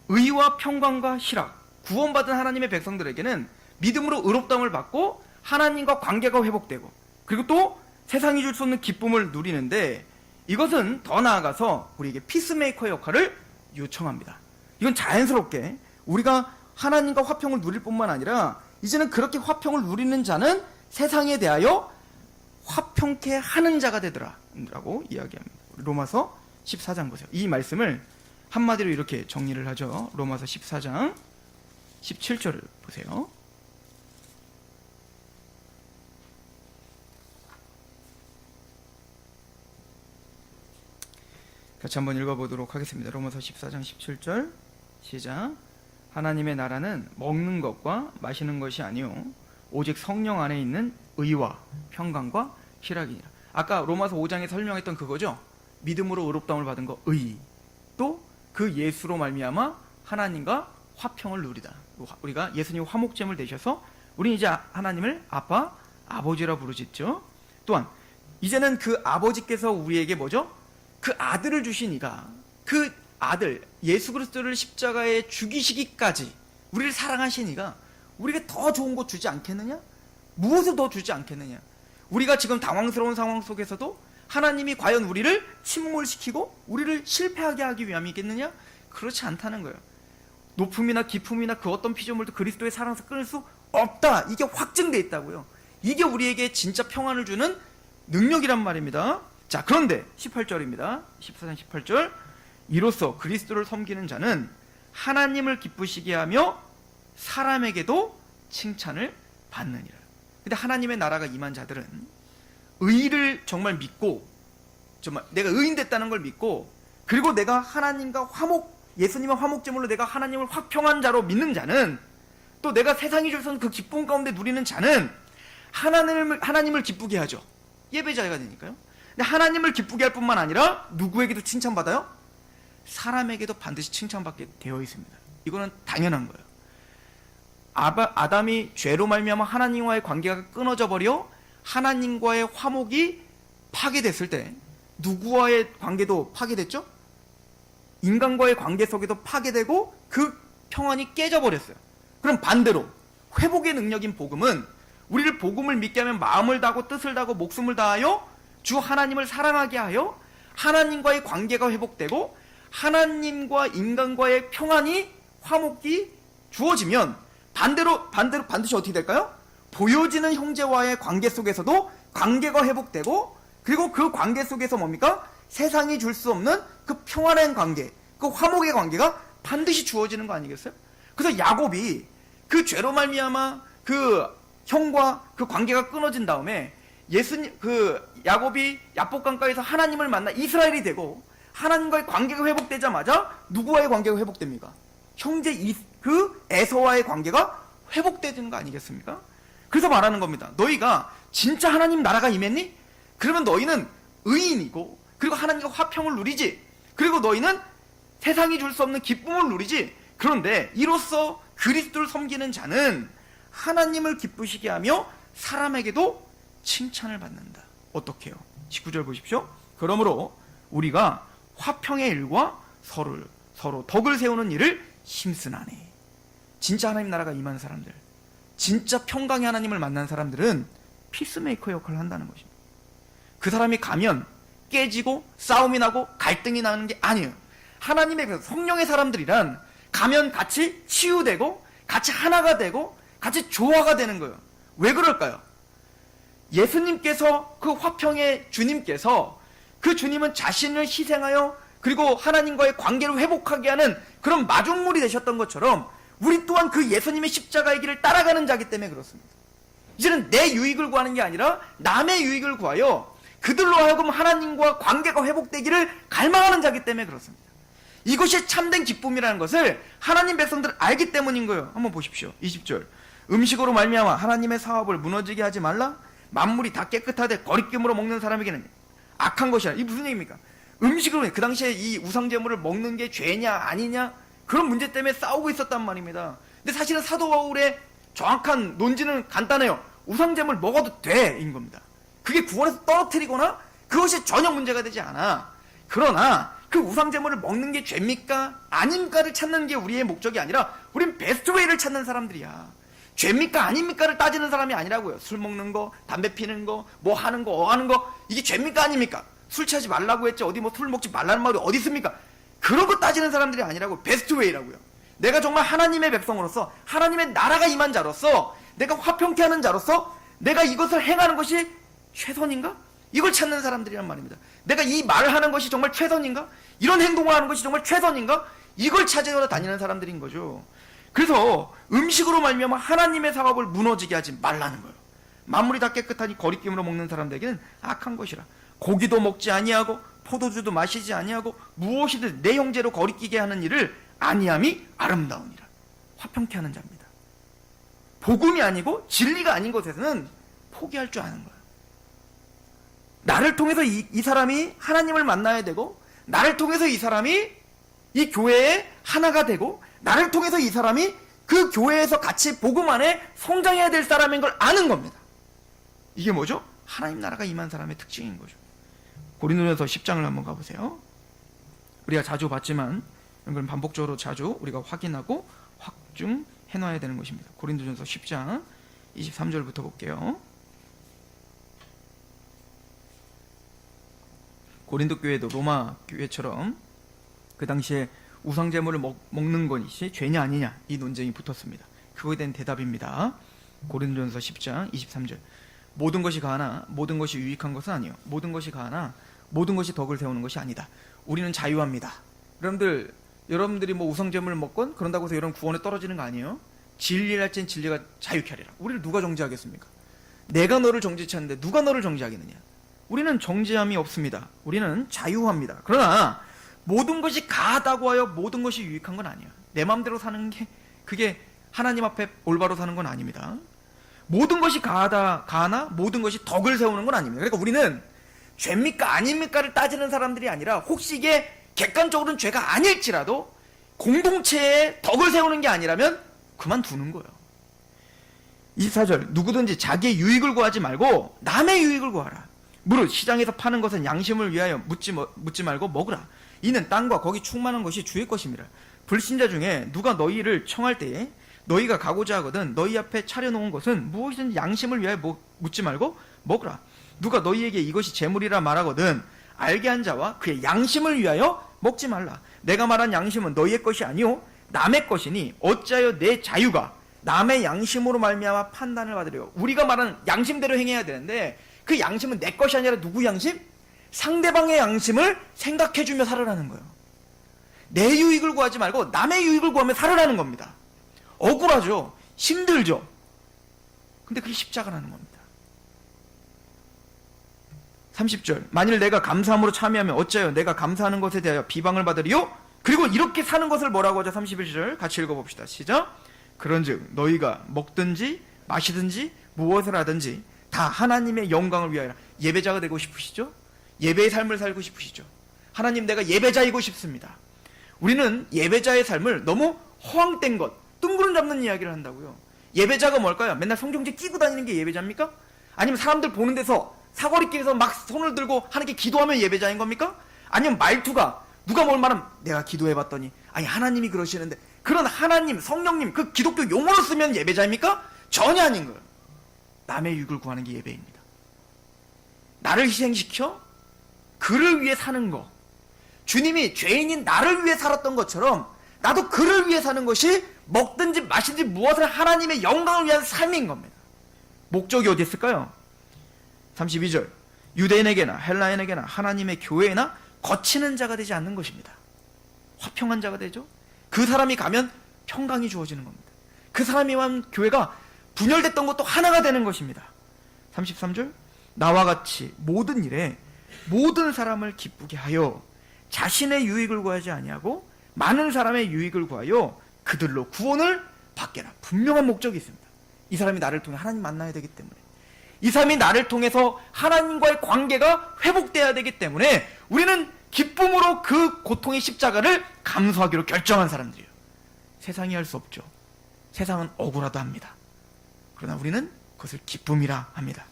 의와 평강과 희락, 구원받은 하나님의 백성들에게는 믿음으로 의롭다함을 받고 하나님과 관계가 회복되고 그리고 또 세상이 줄 수 없는 기쁨을 누리는데 이것은 더 나아가서 우리에게 피스메이커의 역할을 요청합니다. 이건 자연스럽게 우리가 하나님과 화평을 누릴 뿐만 아니라 이제는 그렇게 화평을 누리는 자는 세상에 대하여 화평케 하는 자가 되더라 라고 이야기합니다. 로마서 14장 보세요. 이 말씀을 한마디로 이렇게 정리를 하죠. 로마서 14장 17절을 보세요. 같이 한번 읽어보도록 하겠습니다. 로마서 14장 17절 시작. 하나님의 나라는 먹는 것과 마시는 것이 아니요 오직 성령 안에 있는 의와 평강과 희락이니라. 아까 로마서 5장에 설명했던 그거죠. 믿음으로 의롭다함을 받은 거 의, 또 그 예수로 말미암아 하나님과 화평을 누리다. 우리가 예수님 화목제물 되셔서 우리는 이제 하나님을 아빠, 아버지라 부르짖죠. 또한 이제는 그 아버지께서 우리에게 뭐죠? 그 아들을 주신 이가 그 아들 예수 그리스도를 십자가에 죽이시기까지 우리를 사랑하신 이가 우리에게 더 좋은 것 주지 않겠느냐? 무엇을 더 주지 않겠느냐? 우리가 지금 당황스러운 상황 속에서도 하나님이 과연 우리를 침몰시키고 우리를 실패하게 하기 위함이겠느냐? 그렇지 않다는 거예요. 높음이나 깊음이나 그 어떤 피조물도 그리스도의 사랑에서 끊을 수 없다. 이게 확증되어 있다고요. 이게 우리에게 진짜 평안을 주는 능력이란 말입니다. 자, 그런데 18절입니다. 14장 18절. 이로써 그리스도를 섬기는 자는 하나님을 기쁘시게 하며 사람에게도 칭찬을 받느니라. 근데 하나님의 나라가 임한 자들은 의를 정말 믿고, 정말 내가 의인 됐다는 걸 믿고, 그리고 내가 하나님과 예수님의 화목제물로 내가 하나님을 화평한 자로 믿는 자는, 또 내가 세상이 주선 그 기쁨 가운데 누리는 자는 하나님을 기쁘게 하죠. 예배자가 되니까요. 근데 하나님을 기쁘게 할 뿐만 아니라 누구에게도 칭찬받아요? 사람에게도 반드시 칭찬받게 되어 있습니다. 이거는 당연한 거예요. 아담이 죄로 말미암아 하나님과의 관계가 끊어져 버려 하나님과의 화목이 파괴됐을 때 누구와의 관계도 파괴됐죠? 인간과의 관계 속에도 파괴되고 그 평안이 깨져버렸어요. 그럼 반대로 회복의 능력인 복음은 우리를 복음을 믿게 하면 마음을 다하고 뜻을 다하고 목숨을 다하여 주 하나님을 사랑하게 하여 하나님과의 관계가 회복되고 하나님과 인간과의 평안이 화목이 주어지면 반대로 반드시 어떻게 될까요? 보여지는 형제와의 관계 속에서도 관계가 회복되고, 그리고 그 관계 속에서 뭡니까? 세상이 줄 수 없는 그 평안한 관계, 그 화목의 관계가 반드시 주어지는 거 아니겠어요? 그래서 야곱이 그 죄로 말미암아 그 형과 그 관계가 끊어진 다음에 야곱이 야복강가에서 하나님을 만나 이스라엘이 되고 하나님과의 관계가 회복되자마자 누구와의 관계가 회복됩니까? 형제 에서와의 관계가 회복되는 거 아니겠습니까? 그래서 말하는 겁니다. 너희가 진짜 하나님 나라가 임했니? 그러면 너희는 의인이고, 그리고 하나님과 화평을 누리지, 그리고 너희는 세상이 줄 수 없는 기쁨을 누리지. 그런데 이로써 그리스도를 섬기는 자는 하나님을 기쁘시게 하며 사람에게도 칭찬을 받는다. 어떻게요? 19절 보십시오. 그러므로 우리가 화평의 일과 서로 덕을 세우는 일을 힘쓰나니. 진짜 하나님 나라가 임한 사람들, 진짜 평강의 하나님을 만난 사람들은 피스메이커 역할을 한다는 것입니다. 그 사람이 가면 깨지고 싸움이 나고 갈등이 나는 게 아니에요. 하나님의 성령의 사람들이란 가면 같이 치유되고 같이 하나가 되고 같이 조화가 되는 거예요. 왜 그럴까요? 예수님께서, 그 화평의 주님께서, 그 주님은 자신을 희생하여 그리고 하나님과의 관계를 회복하게 하는 그런 마중물이 되셨던 것처럼 우리 또한 그 예수님의 십자가의 길을 따라가는 자기 때문에 그렇습니다. 이제는 내 유익을 구하는 게 아니라 남의 유익을 구하여 그들로 하여금 하나님과 관계가 회복되기를 갈망하는 자기 때문에 그렇습니다. 이것이 참된 기쁨이라는 것을 하나님 백성들은 알기 때문인 거예요. 한번 보십시오. 20절. 음식으로 말미암아 하나님의 사업을 무너지게 하지 말라. 만물이 다 깨끗하되 거리낌으로 먹는 사람에게는 악한 것이라. 이게 무슨 얘기입니까? 음식으로, 그 당시에 이 우상제물을 먹는 게 죄냐 아니냐, 그런 문제 때문에 싸우고 있었단 말입니다. 근데 사실은 사도 바울의 정확한 논지는 간단해요. 우상제물 먹어도 돼, 인 겁니다. 그게 구원에서 떨어뜨리거나 그것이 전혀 문제가 되지 않아. 그러나 그 우상제물을 먹는 게 죄입니까 아닙니까를 찾는 게 우리의 목적이 아니라 우린 베스트웨이를 찾는 사람들이야. 죄입니까 아닙니까를 따지는 사람이 아니라고요. 술 먹는 거, 담배 피는 거, 뭐 하는 거, 하는 거, 이게 죄입니까 아닙니까? 술 취하지 말라고 했지, 어디 뭐 술 먹지 말라는 말이 어디 있습니까? 그런 거 따지는 사람들이 아니라고. 베스트웨이라고요. 내가 정말 하나님의 백성으로서, 하나님의 나라가 임한 자로서, 내가 화평케 하는 자로서 내가 이것을 행하는 것이 최선인가? 이걸 찾는 사람들이란 말입니다. 내가 이 말을 하는 것이 정말 최선인가? 이런 행동을 하는 것이 정말 최선인가? 이걸 찾으러 다니는 사람들인 거죠. 그래서 음식으로 말미암아 하나님의 사업을 무너지게 하지 말라는 거예요. 만물이 다 깨끗하니 거리낌으로 먹는 사람들에게는 악한 것이라. 고기도 먹지 아니하고 포도주도 마시지 아니하고 무엇이든 내 형제로 거리끼게 하는 일을 아니함이 아름다우니라. 화평케 하는 자입니다. 복음이 아니고 진리가 아닌 것에서는 포기할 줄 아는 거예요. 나를 통해서 이 사람이 하나님을 만나야 되고, 나를 통해서 이 사람이 이 교회에 하나가 되고, 나를 통해서 이 사람이 그 교회에서 같이 복음 안에 성장해야 될 사람인 걸 아는 겁니다. 이게 뭐죠? 하나님 나라가 임한 사람의 특징인 거죠. 고린도전서 10장을 한번 가보세요. 우리가 자주 봤지만 이건 반복적으로 자주 우리가 확인하고 확증해놔야 되는 것입니다. 고린도전서 10장 23절부터 볼게요. 고린도 교회도 로마 교회처럼 그 당시에 우상제물을 먹는 것이 죄냐 아니냐, 이 논쟁이 붙었습니다. 그거에 대한 대답입니다. 고린도전서 10장 23절. 모든 것이 가하나 모든 것이 유익한 것은 아니요. 모든 것이 가하나 모든 것이 덕을 세우는 것이 아니다. 우리는 자유합니다. 여러분들이 뭐 우상제물을 먹건 그런다고 해서 이런 구원에 떨어지는 거 아니에요. 진리를 할 땐 진리가 자유케 하리라. 우리를 누가 정죄하겠습니까? 내가 너를 정죄치 않는데 누가 너를 정죄하겠느냐. 우리는 정죄함이 없습니다. 우리는 자유합니다. 그러나 모든 것이 가하다고 하여 모든 것이 유익한 건 아니에요. 내 마음대로 사는 게 그게 하나님 앞에 올바로 사는 건 아닙니다. 모든 것이 가하나 모든 것이 덕을 세우는 건 아닙니다. 그러니까 우리는 죄입니까 아닙니까를 따지는 사람들이 아니라 혹시 이게 객관적으로는 죄가 아닐지라도 공동체에 덕을 세우는 게 아니라면 그만두는 거예요. 24절 누구든지 자기의 유익을 구하지 말고 남의 유익을 구하라. 무릇 시장에서 파는 것은 양심을 위하여 묻지 말고 먹으라. 이는 땅과 거기 충만한 것이 주의 것임이라. 불신자 중에 누가 너희를 청할 때에 너희가 가고자 하거든 너희 앞에 차려놓은 것은 무엇이든지 양심을 위하여 묻지 말고 먹으라. 누가 너희에게 이것이 재물이라 말하거든 알게 한 자와 그의 양심을 위하여 먹지 말라. 내가 말한 양심은 너희의 것이 아니오 남의 것이니 어찌하여 내 자유가 남의 양심으로 말미암아 판단을 받으려. 우리가 말하는 양심대로 행해야 되는데 그 양심은 내 것이 아니라 누구 양심? 상대방의 양심을 생각해주며 살아라는 거예요. 내 유익을 구하지 말고 남의 유익을 구하며 살아라는 겁니다. 억울하죠. 힘들죠. 근데 그게 십자가라는 겁니다. 30절 만일 내가 감사함으로 참여하면 어찌하여 내가 감사하는 것에 대하여 비방을 받으리요? 그리고 이렇게 사는 것을 뭐라고 하죠? 31절 같이 읽어봅시다. 시작. 그런즉 너희가 먹든지 마시든지 무엇을 하든지 다 하나님의 영광을 위하여. 예배자가 되고 싶으시죠? 예배의 삶을 살고 싶으시죠? 하나님 내가 예배자이고 싶습니다. 우리는 예배자의 삶을 너무 허황된 것, 뜬구름 잡는 이야기를 한다고요. 예배자가 뭘까요? 맨날 성경책 끼고 다니는 게 예배자입니까? 아니면 사람들 보는 데서 사거리길에서 막 손을 들고 하는 게 기도하면 예배자인 겁니까? 아니면 말투가 누가 뭘 말하면 내가 기도해봤더니 아니 하나님이 그러시는데 그런 하나님, 성령님 그 기독교 용어로 쓰면 예배자입니까? 전혀 아닌 거예요. 남의 유익을 구하는 게 예배입니다. 나를 희생시켜 그를 위해 사는 거. 주님이 죄인인 나를 위해 살았던 것처럼 나도 그를 위해 사는 것이 먹든지 마시든지 무엇을 하나님의 영광을 위한 삶인 겁니다. 목적이 어디 있을까요? 32절 유대인에게나 헬라인에게나 하나님의 교회나 거치는 자가 되지 않는 것입니다. 화평한 자가 되죠. 그 사람이 가면 평강이 주어지는 겁니다. 그 사람이 한 교회가 분열됐던 것도 하나가 되는 것입니다. 33절 나와 같이 모든 일에 모든 사람을 기쁘게 하여 자신의 유익을 구하지 아니하고 많은 사람의 유익을 구하여 그들로 구원을 받게라. 분명한 목적이 있습니다. 이 사람이 나를 통해 하나님 만나야 되기 때문에, 이 사람이 나를 통해서 하나님과의 관계가 회복돼야 되기 때문에 우리는 기쁨으로 그 고통의 십자가를 감수하기로 결정한 사람들이에요. 세상이 할 수 없죠. 세상은 억울하다 합니다. 그러나 우리는 그것을 기쁨이라 합니다.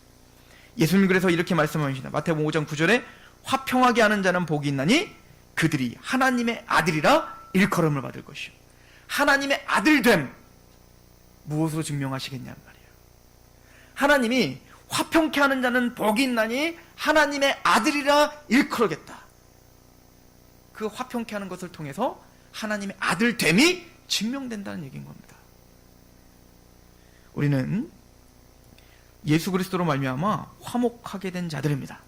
예수님 그래서 이렇게 말씀하십니다. 마태복음 5장 9절에 화평하게 하는 자는 복이 있나니 그들이 하나님의 아들이라 일컬음을 받을 것이요. 하나님의 아들됨 무엇으로 증명하시겠냐는 말이에요. 하나님이 화평케 하는 자는 복이 있나니 하나님의 아들이라 일컬겠다. 그 화평케 하는 것을 통해서 하나님의 아들됨이 증명된다는 얘기인 겁니다. 우리는 예수 그리스도로 말미암아 화목하게 된 자들입니다.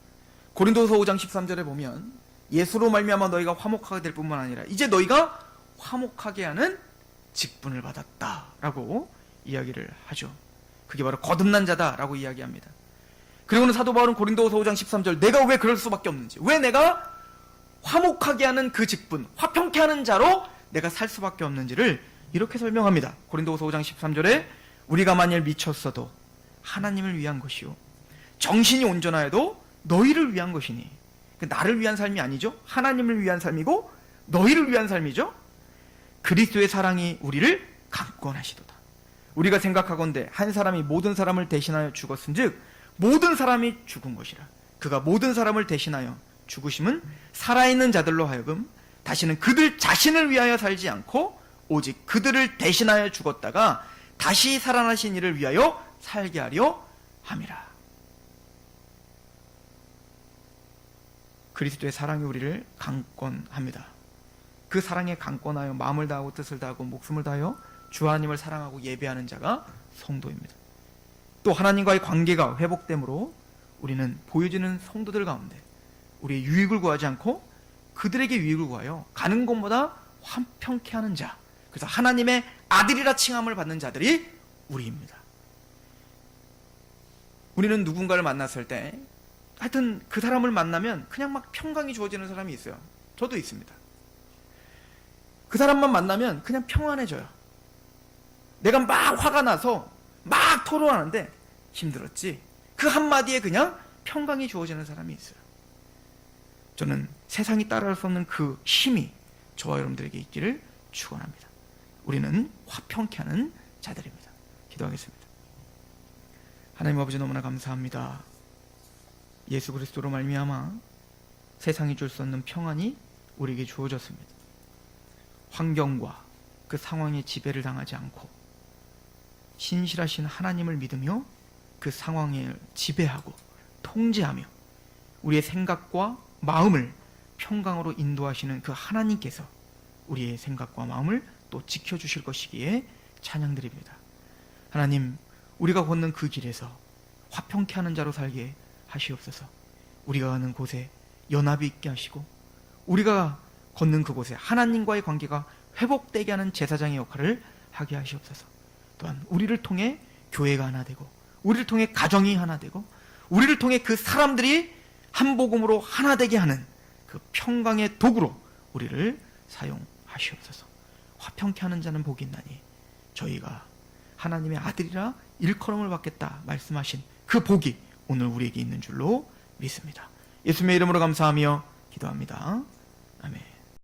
고린도서 5장 13절에 보면 예수로 말미암아 너희가 화목하게 될 뿐만 아니라 이제 너희가 화목하게 하는 직분을 받았다라고 이야기를 하죠. 그게 바로 거듭난 자다라고 이야기합니다. 그리고는 사도 바울은 고린도서 5장 13절 내가 왜 그럴 수밖에 없는지, 왜 내가 화목하게 하는 그 직분, 화평케 하는 자로 내가 살 수밖에 없는지를 이렇게 설명합니다. 고린도서 5장 13절에 우리가 만일 미쳤어도 하나님을 위한 것이요 정신이 온전하여도 너희를 위한 것이니, 나를 위한 삶이 아니죠. 하나님을 위한 삶이고 너희를 위한 삶이죠. 그리스도의 사랑이 우리를 강권하시도다. 우리가 생각하건대 한 사람이 모든 사람을 대신하여 죽었은즉 모든 사람이 죽은 것이라. 그가 모든 사람을 대신하여 죽으심은 살아있는 자들로 하여금 다시는 그들 자신을 위하여 살지 않고 오직 그들을 대신하여 죽었다가 다시 살아나신 이를 위하여 살게 하려 함이라. 그리스도의 사랑이 우리를 강권합니다. 그 사랑에 강권하여 마음을 다하고 뜻을 다하고 목숨을 다하여 주 하나님을 사랑하고 예배하는 자가 성도입니다. 또 하나님과의 관계가 회복되므로 우리는 보여지는 성도들 가운데 우리의 유익을 구하지 않고 그들에게 유익을 구하여 가는 곳마다 화평케 하는 자, 그래서 하나님의 아들이라 칭함을 받는 자들이 우리입니다. 우리는 누군가를 만났을 때 하여튼 그 사람을 만나면 그냥 막 평강이 주어지는 사람이 있어요. 저도 있습니다. 그 사람만 만나면 그냥 평안해져요. 내가 막 화가 나서 막 토론하는데 힘들었지? 그 한마디에 그냥 평강이 주어지는 사람이 있어요. 저는 세상이 따라할 수 없는 그 힘이 저와 여러분들에게 있기를 축원합니다. 우리는 화평케 하는 자들입니다. 기도하겠습니다. 하나님 아버지, 너무나 감사합니다. 예수 그리스도로 말미암아 세상이 줄 수 없는 평안이 우리에게 주어졌습니다. 환경과 그 상황의 지배를 당하지 않고 신실하신 하나님을 믿으며 그 상황을 지배하고 통제하며 우리의 생각과 마음을 평강으로 인도하시는 그 하나님께서 우리의 생각과 마음을 또 지켜주실 것이기에 찬양드립니다. 하나님, 우리가 걷는 그 길에서 화평케 하는 자로 살게 하시옵소서. 우리가 가는 곳에 연합이 있게 하시고 우리가 걷는 그곳에 하나님과의 관계가 회복되게 하는 제사장의 역할을 하게 하시옵소서. 또한 우리를 통해 교회가 하나 되고 우리를 통해 가정이 하나 되고 우리를 통해 그 사람들이 한 복음으로 하나 되게 하는 그 평강의 도구로 우리를 사용하시옵소서. 화평케 하는 자는 복이 있나니 저희가 하나님의 아들이라 일컬음을 받겠다 말씀하신 그 복이 오늘 우리에게 있는 줄로 믿습니다. 예수님의 이름으로 감사하며 기도합니다. 아멘.